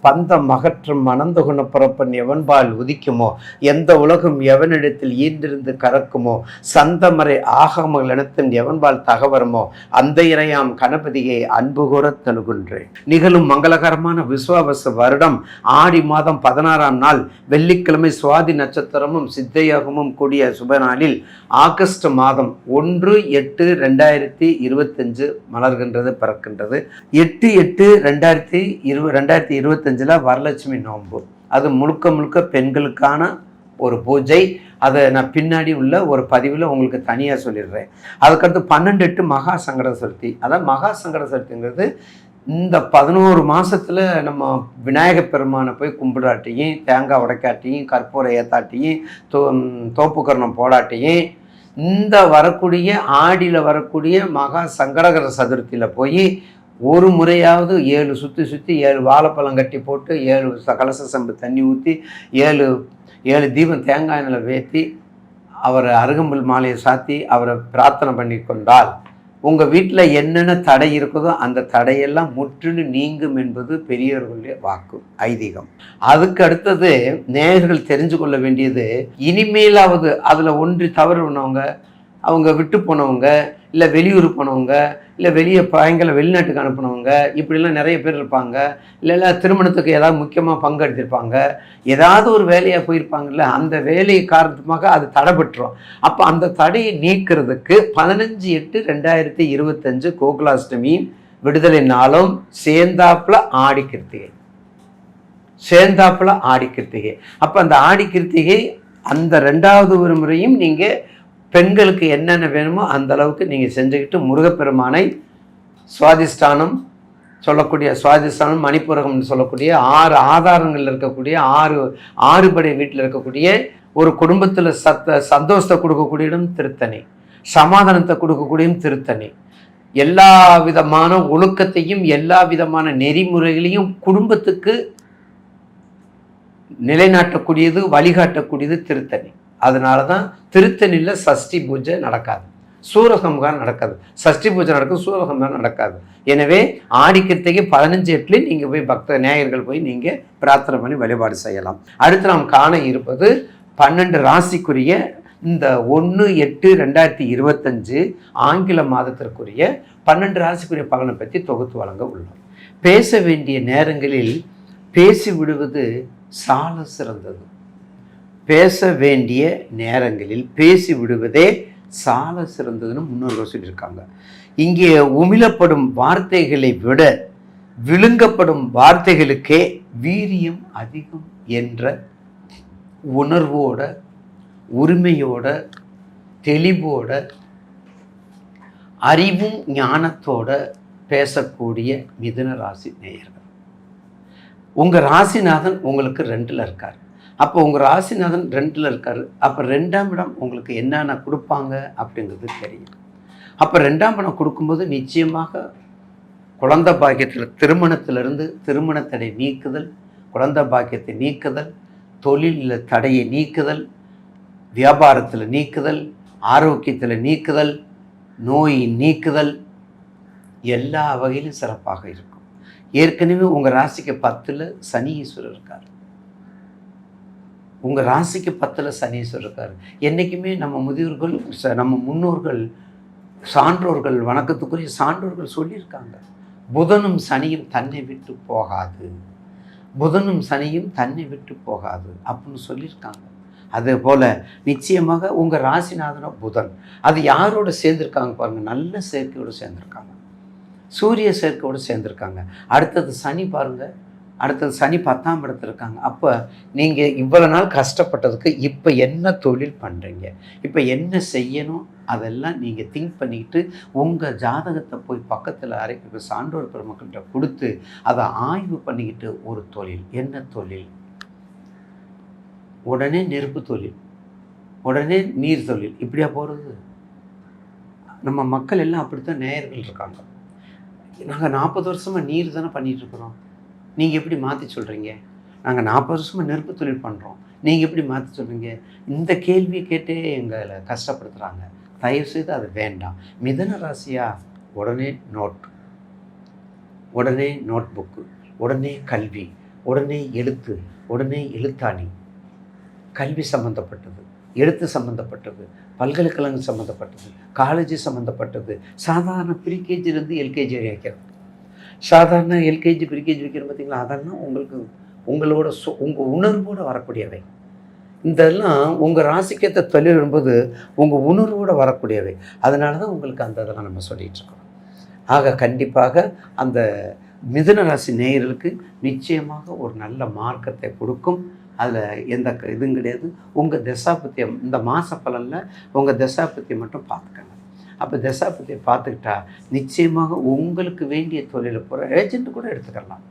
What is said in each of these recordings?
பந்தம் அகற்றும் அனந்த குணப்பரப்பன் எவன்பால் உதிக்குமோ, எந்த உலகம் எவனிடத்தில் ஈண்டிருந்து கறக்குமோ, சந்தமறை ஆகமங்கள் இனத்தின் எவன்பால் தகவரமோ, அந்த இறையாம் கணபதியை அன்பு கூற தனுகுன்றேன். நிகழும் மங்களகரமான விசுவாவச வருடம் ஆடி மாதம் 16ஆம் நாள் வெள்ளிக்கிழமை சுவாதி நட்சத்திரமும் சித்தையோகமும் கூடிய சுபநாளில் ஆகஸ்ட் மாதம் 1/8/2025 மலர்கின்றது, பிறக்கின்றது. 8/8/2025 வரலட்சுமி நோன்பு. அது முழுக்க முழுக்க பெண்களுக்கான ஒரு பூஜை. அதை நான் பின்னாடி உள்ள ஒரு பதிவில் உங்களுக்கு தனியாக சொல்லிடுறேன். அதுக்கடுத்து 12/8 மகா சங்கட சதுர்த்தி. அதான் மகா சங்கட சதுர்த்திங்கிறது இந்த 11 மாதத்தில் நம்ம விநாயகப் பெருமானை போய் கும்பிடாட்டியும், தேங்காய் உடைக்காட்டியும், கற்பூரை ஏற்றாட்டியும், தோப்புக்கரணம் போடாட்டியும், இந்த வரக்கூடிய ஆடியில் வரக்கூடிய மகா சங்கடகர சதுர்த்தியில் போய் ஒரு முறையாவது 7 சுற்றி 7 வாழைப்பழம் கட்டி போட்டு 7 கலச சம்பு தண்ணி ஊற்றி 7 தீபம் தேங்காய் நிலை வேற்றி அவரை அருகம்புல் மாலையை சாத்தி அவரை பிரார்த்தனை பண்ணி கொண்டால் உங்கள் வீட்டில் என்னென்ன தடை இருக்குதோ அந்த தடையெல்லாம் முற்றிலும் நீங்கும் என்பது பெரியவர்களுடைய வாக்கு, ஐதீகம். அதுக்கு அடுத்தது நேயர்கள் தெரிஞ்சு கொள்ள வேண்டியது, இனிமேலாவது அதில் ஒன்றி தவறு பண்ணவங்க, அவங்க விட்டு போனவங்க, இல்லை வெளியூர் போனவங்க, இல்லை வெளிநாட்டுக்கு அனுப்பினவங்க, இப்படிலாம் நிறைய பேர் இருப்பாங்க. இல்லை திருமணத்துக்கு ஏதாவது முக்கியமாக பங்கெடுத்திருப்பாங்க, ஏதாவது ஒரு வேலையாக போயிருப்பாங்கல்ல, அந்த வேலை காரணமாக அது தடைபட்டுரும். அப்போ அந்த தடையை நீக்கிறதுக்கு 15/8/2025 கோகுலாஷ்டமி விடுதலை நாளும் சேர்ந்தாப்புல ஆடி கிருத்திகை. அப்போ அந்த ஆடி கிருத்திகை அந்த 2வது ஒரு முறையும் நீங்கள் பெண்களுக்கு என்னென்ன வேணுமோ அந்த அளவுக்கு நீங்கள் செஞ்சுக்கிட்டு முருகப்பெருமானை சுவாதிஷ்டானம் மணிப்புரகம்னு சொல்லக்கூடிய 6 ஆதாரங்களில் இருக்கக்கூடிய 6 படை வீட்டில் இருக்கக்கூடிய ஒரு குடும்பத்தில் சந்தோஷத்தை கொடுக்கக்கூடிய இடம் திருத்தணி, சமாதானத்தை கொடுக்கக்கூடிய திருத்தணி. எல்லா விதமான ஒழுக்கத்தையும் எல்லா விதமான நெறிமுறைகளையும் குடும்பத்துக்கு நிலைநாட்டக்கூடியது, வழிகாட்டக்கூடியது திருத்தணி. அதனால தான் திருத்தணியில் சஷ்டி பூஜை நடக்காது, சூரசம்ஹாரம் நடக்காது. சஷ்டி பூஜை நடக்கும், சூரசம்ஹாரம் நடக்காது. எனவே ஆடி கிருத்திகை 15/8 நீங்கள் போய் நேயர்கள் போய் நீங்கள் பிரார்த்தனை பண்ணி வழிபாடு செய்யலாம். அடுத்து நாம் காண இருப்பது 12 ராசிக்குரிய இந்த 1/8/2025 ஆங்கில மாதத்திற்குரிய 12 ராசிக்குரிய பலனை பற்றி தொகுத்து வழங்க உள்ளோம். பேச வேண்டிய நேரங்களில் பேசி விடுவது சால சிறந்தது. பேச வேண்டிய நேரங்களில் பேசி விடுவதே சால சிறந்ததுன்னு முன்னோர்கள் சொல்லியிருக்காங்க. இங்கே உமிழப்படும் வார்த்தைகளை விட விழுங்கப்படும் வார்த்தைகளுக்கே வீரியம் அதிகம் என்ற உணர்வோட, உரிமையோட, தெளிவோட, அறிவும் ஞானத்தோட பேசக்கூடிய மிதுன ராசி நேயர்கள். உங்கள் ராசிநாதன் உங்களுக்கு 2ல் இருக்கார். அப்போ உங்கள் ராசிநாதன் 2ல் இருக்கார். அப்போ 2ஆம் இடம் உங்களுக்கு என்னென்ன கொடுப்பாங்க அப்படிங்கிறது தெரியும். அப்போ 2ஆம் இடம் கொடுக்கும்போது நிச்சயமாக குழந்தை பாக்கியத்தில் திருமணத்திலிருந்து திருமண தடை நீக்குதல், குழந்தை பாக்கியத்தை நீக்குதல், தொழிலில் தடையை நீக்குதல், வியாபாரத்தில் நீக்குதல், ஆரோக்கியத்தில் நீக்குதல், நோய் நீக்குதல், எல்லா வகையிலும் சிறப்பாக இருக்கும். ஏற்கனவே உங்கள் ராசிக்கு 10ல் சனி ஈஸ்வரர் இருக்கார். உங்கள் ராசிக்கு 10ல் சனீஸ்வரர் இருக்கார். என்றைக்குமே நம்ம முதியோர்கள், நம்ம முன்னோர்கள், சான்றோர்கள், வணக்கத்துக்குரிய சான்றோர்கள் சொல்லியிருக்காங்க, புதனும் சனியும் தன்னை விட்டு போகாது, புதனும் சனியும் தன்னை விட்டு போகாது அப்படின்னு சொல்லியிருக்காங்க. அதே போல் நிச்சயமாக உங்கள் ராசிநாதன புதன் அது யாரோட சேர்ந்துருக்காங்க பாருங்கள், நல்ல சேர்க்கையோடு சேர்ந்துருக்காங்க, சூரிய சேர்க்கையோடு சேர்ந்துருக்காங்க. அடுத்தது சனி பாருங்கள், அடுத்தது சனி 10ஆம் இடத்துல இருக்காங்க. அப்போ நீங்கள் இவ்வளோ நாள் கஷ்டப்பட்டதுக்கு இப்போ என்ன தொழில் பண்ணுறீங்க, இப்போ என்ன செய்யணும், அதெல்லாம் நீங்கள் திங்க் பண்ணிக்கிட்டு உங்கள் ஜாதகத்தை போய் பக்கத்தில் அரைக்க சான்றோர் பெருமக்கள்கிட்ட கொடுத்து அதை ஆய்வு பண்ணிக்கிட்டு ஒரு தொழில், என்ன தொழில், உடனே நெருப்பு தொழில், உடனே நீர் தொழில், இப்படியா போகிறது? நம்ம மக்கள் எல்லாம் அப்படித்தான் நேயர்கள் இருக்காங்க. நாங்கள் 40 வருஷமாக நீர் தானே பண்ணிகிட்ருக்குறோம், நீங்கள் எப்படி மாற்றி சொல்கிறீங்க? நாங்கள் 40 வருஷமாக நெருப்பு தொழில் பண்ணுறோம், நீங்கள் எப்படி மாற்றி சொல்கிறீங்க? இந்த கேள்வியை கேட்டே எங்களை கஷ்டப்படுத்துகிறாங்க. தயவுசெய்து அது வேண்டாம். மிதுன ராசியா, உடனே நோட், உடனே நோட் புக்கு, உடனே கல்வி, உடனே எழுத்து, உடனே எழுத்தாணி, கல்வி சம்மந்தப்பட்டது, எழுத்து சம்மந்தப்பட்டது, பல்கலைக்கழகம் சம்மந்தப்பட்டது, காலேஜ் சம்மந்தப்பட்டது, சாதாரண ப்ரீகேஜிலேருந்து எல்கேஜி வரை வைக்கிறோம். சாதாரண எல்கேஜி ப்ரீகேஜி வைக்கிறோம் பார்த்தீங்களா, அதெல்லாம் உங்களுக்கு உங்களோட உங்கள் உணர்வோடு வரக்கூடியவை. இதெல்லாம் உங்கள் ராசிக்கேற்ற தொழில் என்பது உங்கள் உணர்வோடு வரக்கூடியவை. அதனால தான் உங்களுக்கு அந்த இதெல்லாம் நம்ம சொல்லிகிட்ருக்கோம். ஆக கண்டிப்பாக அந்த மிதுன ராசி நேயர்களுக்கு நிச்சயமாக ஒரு நல்ல மார்க்கத்தை கொடுக்கும். அதில் எந்த இதுவும் கிடையாது. உங்கள் தசாபத்தியம் இந்த மாத பலனில் உங்கள் தசாபத்தியம் மட்டும் பார்த்துக்கங்க. அப்போ தசாபத்தியை பார்த்துக்கிட்டா நிச்சயமாக உங்களுக்கு வேண்டிய தொழிலை போகிற ஏஜென்ட் கூட எடுத்துக்கலாம்.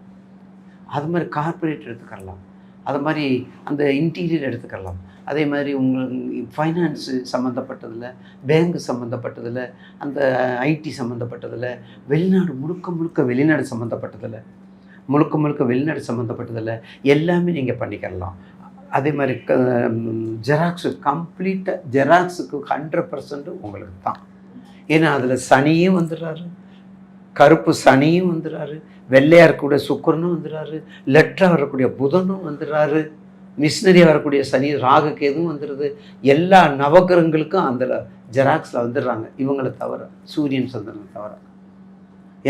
அது மாதிரி கார்பரேட் எடுத்துக்கலாம். அது மாதிரி அந்த இன்டீரியர் எடுத்துக்கலாம். அதே மாதிரி உங்களுக்கு ஃபைனான்ஸு சம்மந்தப்பட்டதில், பேங்கு சம்மந்தப்பட்டதில், அந்த ஐடி சம்மந்தப்பட்டதில், வெளிநாடு முழுக்க வெளிநாடு சம்மந்தப்பட்டதில், வெளிநாடு சம்மந்தப்பட்டதில் எல்லாமே நீங்கள் பண்ணிக்கலாம். அதே மாதிரி ஜெராக்ஸு கம்ப்ளீட்டாக ஜெராக்ஸுக்கு 100% உங்களுக்கு தான். ஏன்னா அதில் சனியும் வந்துடுறாரு, கருப்பு சனியும் வந்துடுறாரு, வெள்ளையாக இருக்கக்கூடிய சுக்கிரனும் வந்துடுறாரு, லெட்டராக வரக்கூடிய புதனும் வந்துடுறாரு, மிஷினரியாக வரக்கூடிய சனி ராகு கேதுவும் வந்துடுது. எல்லா நவகிரகங்களுக்கும் அந்த ஜெராக்ஸில் வந்துடுறாங்க. இவங்களை தவிர சூரியன் சந்திரனை தவிர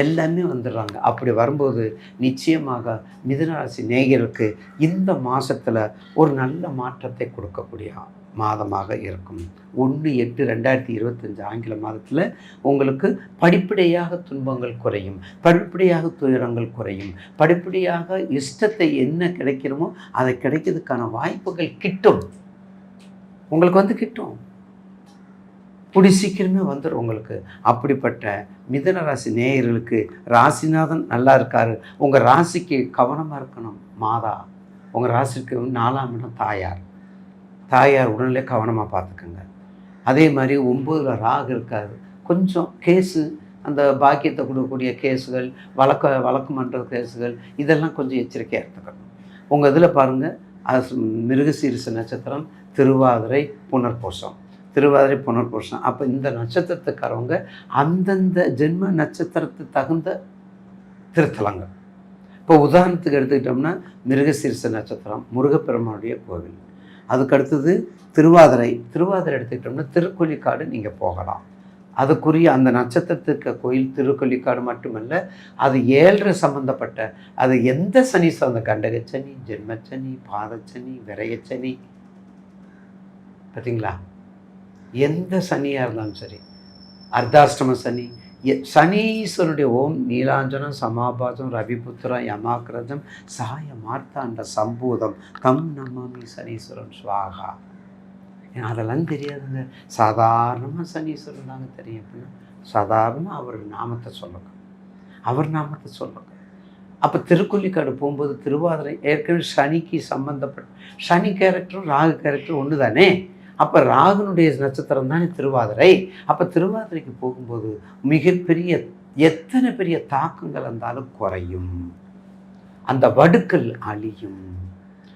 எல்லாமே வந்துடுறாங்க. அப்படி வரும்போது நிச்சயமாக மிதுனராசி நேயர்களுக்கு இந்த மாதத்தில் ஒரு நல்ல மாற்றத்தை கொடுக்கக்கூடிய மாதமாக இருக்கும். 1/8/2025 ஆங்கில மாதத்தில் உங்களுக்கு படிப்படியாக துன்பங்கள் குறையும், படிப்படியாக துயரங்கள் குறையும், படிப்படியாக இஷ்டத்தை என்ன கிடைக்கிறோமோ அதை கிடைக்கிறதுக்கான வாய்ப்புகள் கிட்டும். உங்களுக்கு கிட்டும், கூடி சீக்கிரமே வந்துடும் உங்களுக்கு. அப்படிப்பட்ட மிதுன ராசி நேயர்களுக்கு ராசிநாதன் நல்லா இருக்கார். உங்கள் ராசிக்கு கவனமாக இருக்கணும். மாதா உங்கள் ராசிக்கு 4ஆம் இடம் தாயார் உடனே கவனமாக பார்த்துக்கோங்க. அதே மாதிரி 9ல் ராகு இருக்காது. கொஞ்சம் கேஸு, அந்த பாக்கியத்தை கொடுக்கக்கூடிய கேஸுகள், வழக்கு மன்ற கேஸுகள், இதெல்லாம் கொஞ்சம் எச்சரிக்கையாக எடுத்துக்கணும். உங்கள் இதில் பாருங்கள், மிருகசீரிஷ நட்சத்திரம், திருவாதிரை புனர்பூசம். அப்போ இந்த நட்சத்திரத்துக்காரவங்க அந்தந்த ஜென்ம நட்சத்திரத்துக்கு தகுந்த திருத்தலங்கள். இப்போ உதாரணத்துக்கு எடுத்துக்கிட்டோம்னா மிருகசீரிஷ நட்சத்திரம் முருகப்பெருமானுடைய கோவில். அதுக்கு அடுத்தது திருவாதிரை எடுத்துக்கிட்டோம்னா திருக்கொள்ளிக்காடு நீங்கள் போகலாம். அதுக்குரிய அந்த நட்சத்திரத்துக்கு கோயில் திருக்கொள்ளிக்காடு மட்டுமல்ல, அது 7 சம்பந்தப்பட்ட, அது எந்த சனி அந்த கண்டகச்சனி, ஜென்மச்சனி, பாதச்சனி, விரயச்சனி, பார்த்தீங்களா, எந்த சனியாக இருந்தாலும் சரி, அர்த்தாஷ்டம சனி, சனீஸ்வரனுடைய ஓம் நீலாஞ்சனம் சமாபாதம் ரவிபுத்திரம் யமாக்கிரதம் சாய மார்த்தாண்ட சம்பூதம் கம் நமாமி சனீஸ்வரன் ஸ்வாகா. அதெல்லாம் தெரியாதுங்க. சாதாரணமாக சனீஸ்வரன் தாங்க தெரியும். அப்படின்னா சாதாரணமாக அவர் நாமத்தை சொல்லுங்க. அப்போ திருக்கொள்ளிக்காடு போகும்போது திருவாதிரை ஏற்கனவே சனிக்கு சம்பந்தப்பட்ட, சனி கேரக்டரும் ராகு கேரக்டரும் ஒன்று தானே. அப்போ ராகுனுடைய நட்சத்திரம் தானே திருவாதிரை. அப்போ திருவாதிரைக்கு போகும்போது மிகப்பெரிய எத்தனை பெரிய தாக்கங்கள் இருந்தாலும் குறையும், அந்த வடுக்கள் அழியும்,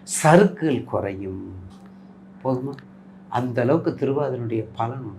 சறுக்குகள் குறையும். போதுமா? அந்த அளவுக்கு திருவாதிரையுடைய பலன் உண்டு.